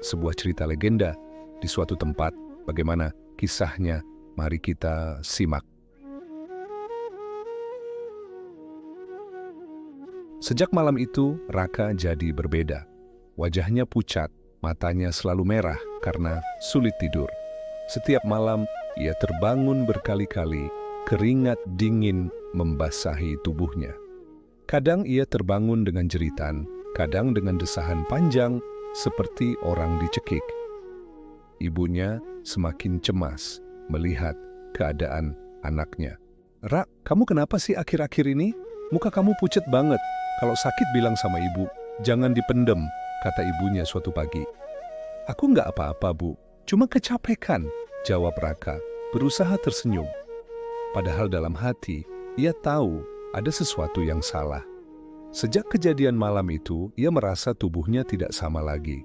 sebuah cerita legenda di suatu tempat. Bagaimana kisahnya? Mari kita simak. Sejak malam itu, Raka jadi berbeda. Wajahnya pucat, matanya selalu merah karena sulit tidur. Setiap malam, ia terbangun berkali-kali, keringat dingin membasahi tubuhnya. Kadang ia terbangun dengan jeritan, kadang dengan desahan panjang seperti orang dicekik. Ibunya semakin cemas melihat keadaan anaknya. "Ra, kamu kenapa sih akhir-akhir ini? Muka kamu pucat banget. Kalau sakit bilang sama ibu, jangan dipendem," kata ibunya suatu pagi. "Aku nggak apa-apa, Bu. Cuma kecapekan," jawab Raka, berusaha tersenyum. Padahal dalam hati, ia tahu ada sesuatu yang salah. Sejak kejadian malam itu, ia merasa tubuhnya tidak sama lagi.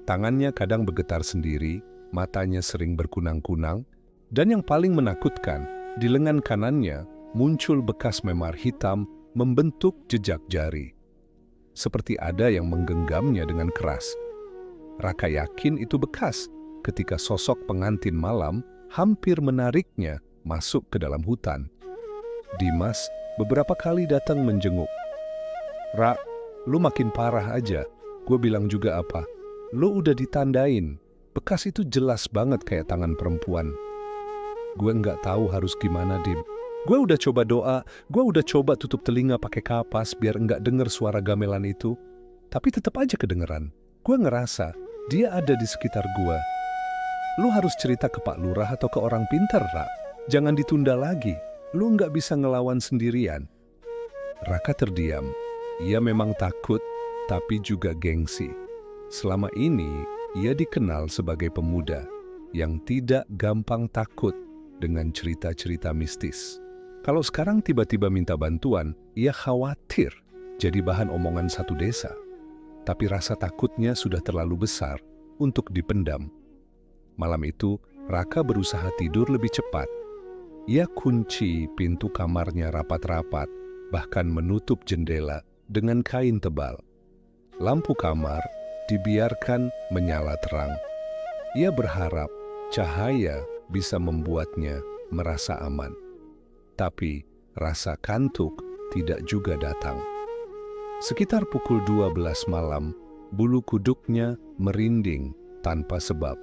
Tangannya kadang bergetar sendiri, matanya sering berkunang-kunang, dan yang paling menakutkan, di lengan kanannya muncul bekas memar hitam membentuk jejak jari. Seperti ada yang menggenggamnya dengan keras. Raka yakin itu bekas ketika sosok pengantin malam hampir menariknya masuk ke dalam hutan. Dimas beberapa kali datang menjenguk. "Ra, lu makin parah aja. Gue bilang juga apa? Lu udah ditandain. Bekas itu jelas banget kayak tangan perempuan." "Gue nggak tahu harus gimana, Dim. Gue udah coba doa, gue udah coba tutup telinga pakai kapas biar nggak denger suara gamelan itu. Tapi tetap aja kedengeran. Gue ngerasa dia ada di sekitar gue." "Lu harus cerita ke Pak Lurah atau ke orang pintar, Ra. Jangan ditunda lagi. Lu nggak bisa ngelawan sendirian." Raka terdiam. Ia memang takut, tapi juga gengsi. Selama ini, ia dikenal sebagai pemuda yang tidak gampang takut dengan cerita-cerita mistis. Kalau sekarang tiba-tiba minta bantuan, ia khawatir jadi bahan omongan satu desa. Tapi rasa takutnya sudah terlalu besar untuk dipendam. Malam itu, Raka berusaha tidur lebih cepat. Ia kunci pintu kamarnya rapat-rapat, bahkan menutup jendela dengan kain tebal. Lampu kamar dibiarkan menyala terang. Ia berharap cahaya bisa membuatnya merasa aman. Tapi rasa kantuk tidak juga datang. Sekitar pukul 12 malam, bulu kuduknya merinding tanpa sebab.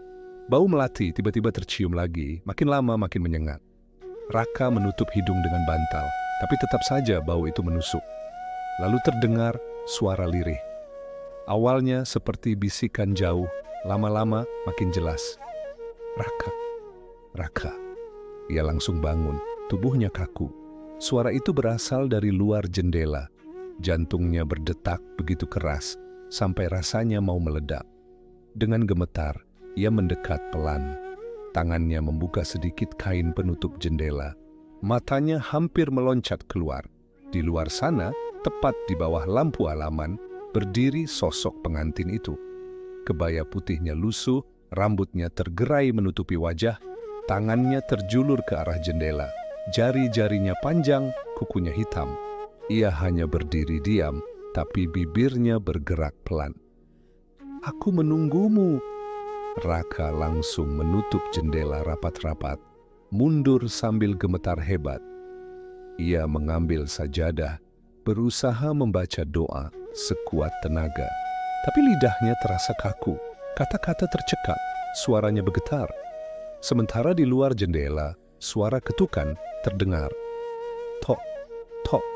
Bau melati tiba-tiba tercium lagi, makin lama makin menyengat. Raka menutup hidung dengan bantal, tapi tetap saja bau itu menusuk. Lalu terdengar suara lirih. Awalnya seperti bisikan jauh, lama-lama makin jelas. "Raka, Raka." Ia langsung bangun, tubuhnya kaku. Suara itu berasal dari luar jendela. Jantungnya berdetak begitu keras, sampai rasanya mau meledak. Dengan gemetar, ia mendekat pelan. Tangannya membuka sedikit kain penutup jendela. Matanya hampir meloncat keluar. Di luar sana, tepat di bawah lampu halaman, berdiri sosok pengantin itu. Kebaya putihnya lusuh, rambutnya tergerai menutupi wajah, tangannya terjulur ke arah jendela. Jari-jarinya panjang, kukunya hitam. Ia hanya berdiri diam, tapi bibirnya bergerak pelan. "Aku menunggumu." Raka langsung menutup jendela rapat-rapat, mundur sambil gemetar hebat. Ia mengambil sajadah, berusaha membaca doa sekuat tenaga. Tapi lidahnya terasa kaku, kata-kata tercekat, suaranya bergetar. Sementara di luar jendela, suara ketukan terdengar. Tok, tok,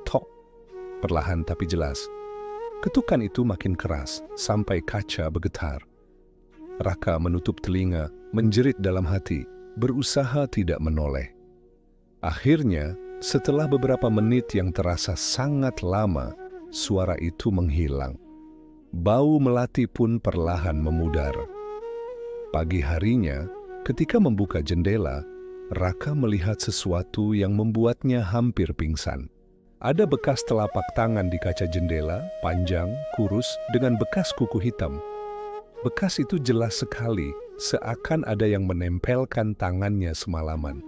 tok. Perlahan tapi jelas. Ketukan itu makin keras, sampai kaca bergetar. Raka menutup telinga, menjerit dalam hati, berusaha tidak menoleh. Akhirnya, setelah beberapa menit yang terasa sangat lama, suara itu menghilang. Bau melati pun perlahan memudar. Pagi harinya, ketika membuka jendela, Raka melihat sesuatu yang membuatnya hampir pingsan. Ada bekas telapak tangan di kaca jendela, panjang, kurus, dengan bekas kuku hitam. Bekas itu jelas sekali, seakan ada yang menempelkan tangannya semalaman.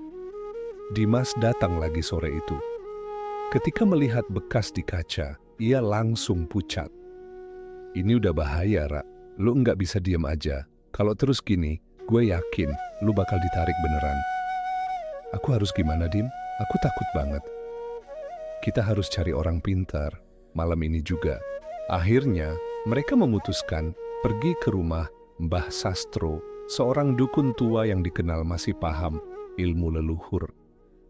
Dimas datang lagi sore itu. Ketika melihat bekas di kaca, ia langsung pucat. "Ini udah bahaya, Ra. lu nggak bisa diem aja. Kalau terus gini, gue yakin lu bakal ditarik beneran. Aku harus gimana, Dim? Aku takut banget. Kita harus cari orang pintar malam ini juga. Akhirnya, mereka memutuskan pergi ke rumah Mbah Sastro, seorang dukun tua yang dikenal masih paham ilmu leluhur.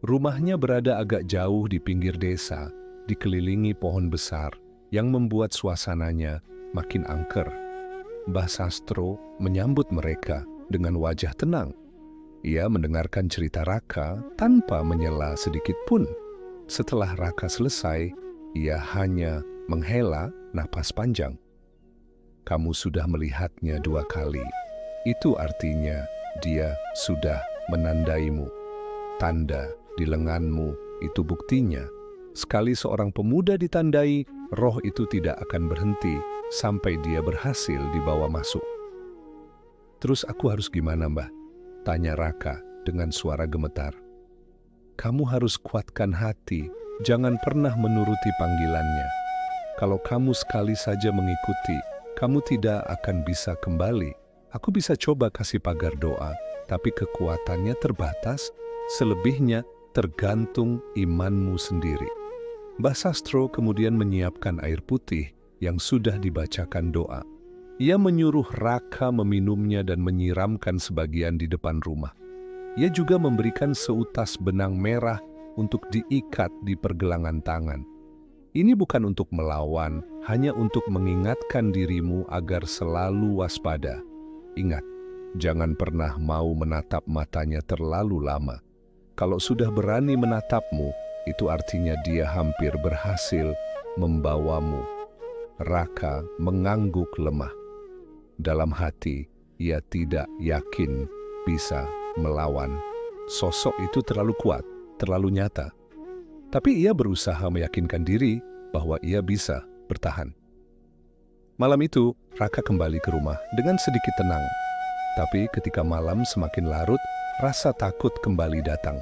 Rumahnya berada agak jauh di pinggir desa, dikelilingi pohon besar yang membuat suasananya makin angker. Mbah Sastro menyambut mereka dengan wajah tenang. Ia mendengarkan cerita Raka tanpa menyela sedikit pun. Setelah Raka selesai, ia hanya menghela napas panjang. Kamu sudah melihatnya 2 kali. Itu artinya dia sudah menandaimu. Tanda di lenganmu itu buktinya. Sekali seorang pemuda ditandai, roh itu tidak akan berhenti sampai dia berhasil dibawa masuk. Terus aku harus gimana, Mbah? Tanya Raka dengan suara gemetar. Kamu harus kuatkan hati, jangan pernah menuruti panggilannya. Kalau kamu sekali saja mengikuti, kamu tidak akan bisa kembali. Aku bisa coba kasih pagar doa, tapi kekuatannya terbatas, selebihnya tergantung imanmu sendiri. Mbah Sastro kemudian menyiapkan air putih yang sudah dibacakan doa. Ia menyuruh Raka meminumnya dan menyiramkan sebagian di depan rumah. Ia juga memberikan seutas benang merah untuk diikat di pergelangan tangan. Ini bukan untuk melawan, hanya untuk mengingatkan dirimu agar selalu waspada. Ingat, jangan pernah mau menatap matanya terlalu lama. Kalau sudah berani menatapmu, itu artinya dia hampir berhasil membawamu. Raka mengangguk lemah. Dalam hati, ia tidak yakin bisa melawan. Sosok itu terlalu kuat, terlalu nyata. Tapi ia berusaha meyakinkan diri bahwa ia bisa bertahan. Malam itu, Raka kembali ke rumah dengan sedikit tenang. Tapi ketika malam semakin larut, rasa takut kembali datang.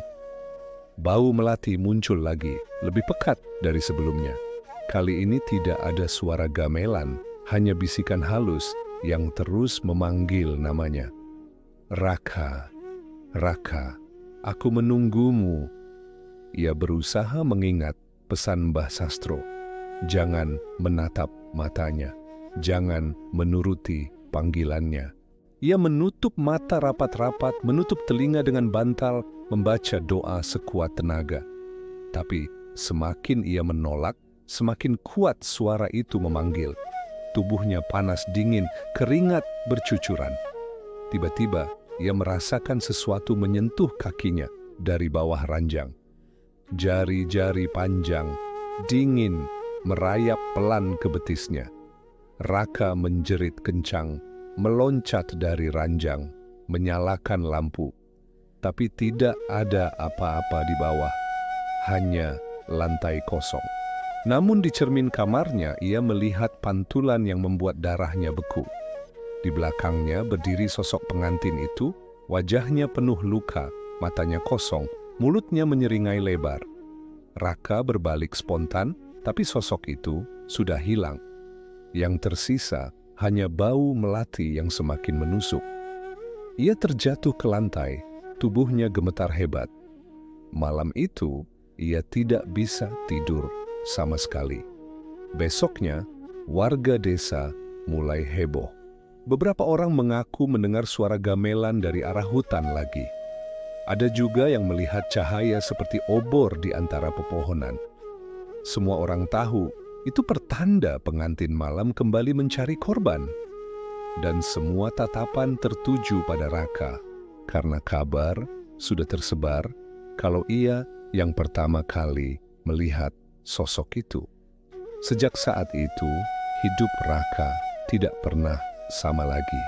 Bau melati muncul lagi, lebih pekat dari sebelumnya. Kali ini tidak ada suara gamelan, hanya bisikan halus yang terus memanggil namanya. Raka, Raka, aku menunggumu. Ia berusaha mengingat pesan Mbah Sastro. Jangan menatap matanya, jangan menuruti panggilannya. Ia menutup mata rapat-rapat, menutup telinga dengan bantal, membaca doa sekuat tenaga. Tapi semakin ia menolak, semakin kuat suara itu memanggil. Tubuhnya panas dingin, keringat bercucuran. Tiba-tiba ia merasakan sesuatu menyentuh kakinya dari bawah ranjang. Jari-jari panjang, dingin, merayap pelan ke betisnya. Raka menjerit kencang, meloncat dari ranjang, menyalakan lampu. Tapi tidak ada apa-apa di bawah, hanya lantai kosong. Namun di cermin kamarnya ia melihat pantulan yang membuat darahnya beku. Di belakangnya berdiri sosok pengantin itu, wajahnya penuh luka, matanya kosong, mulutnya menyeringai lebar. Raka berbalik spontan, tapi sosok itu sudah hilang. Yang tersisa hanya bau melati yang semakin menusuk. Ia terjatuh ke lantai, tubuhnya gemetar hebat. Malam itu, ia tidak bisa tidur sama sekali. Besoknya, warga desa mulai heboh. Beberapa orang mengaku mendengar suara gamelan dari arah hutan lagi. Ada juga yang melihat cahaya seperti obor di antara pepohonan. Semua orang tahu itu pertanda pengantin malam kembali mencari korban. Dan semua tatapan tertuju pada Raka, karena kabar sudah tersebar kalau ia yang pertama kali melihat sosok itu. Sejak saat itu, hidup Raka tidak pernah sama lagi.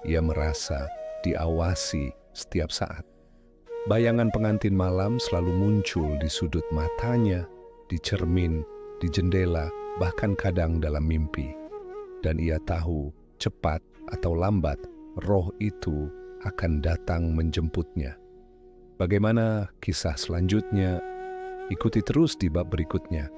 Ia merasa diawasi setiap saat. Bayangan pengantin malam selalu muncul di sudut matanya, di cermin, di jendela, bahkan kadang dalam mimpi. Dan ia tahu, cepat atau lambat, roh itu akan datang menjemputnya. Bagaimana kisah selanjutnya? Ikuti terus di bab berikutnya.